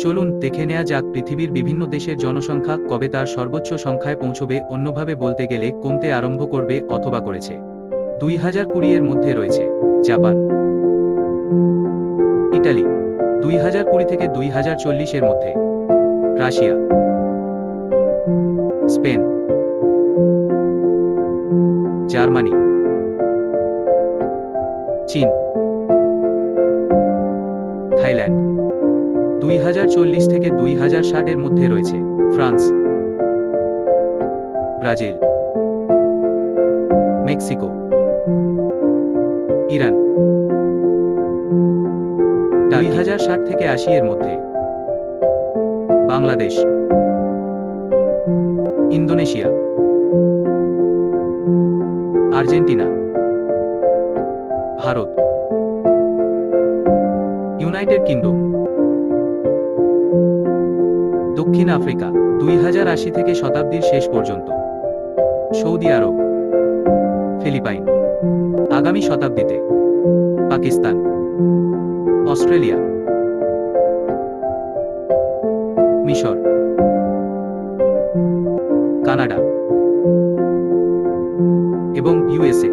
চলুন দেখে নেওয়া যাক পৃথিবীর বিভিন্ন দেশের জনসংখ্যা কবে তার সর্বোচ্চ সংখ্যায় পৌঁছবে, অন্যভাবে বলতে গেলে কমতে আরম্ভ করবে অথবা করেছে। 2020 এর মধ্যে রয়েছে জাপান, ইটালি 2020 থেকে 2040 এর মধ্যে, রাশিয়া, স্পেন, জার্মানি, চীন, থাইল্যান্ড 2040 থেকে 2060 এর মধ্যে রয়েছে, ফ্রান্স, ব্রাজিল, মেক্সিকো, ইরান 2060 থেকে 80 এর মধ্যে, Bangladesh, Indonesia, Argentina, Bharat, United kingdom, দক্ষিণ আফ্রিকা 2080 থেকে শতাব্দীর শেষ পর্যন্ত, সৌদি আরব, ফিলিপাইন আগামী শতাব্দীতে, পাকিস্তান, অস্ট্রেলিয়া, মিশর, কানাডা এবং ইউএসএ।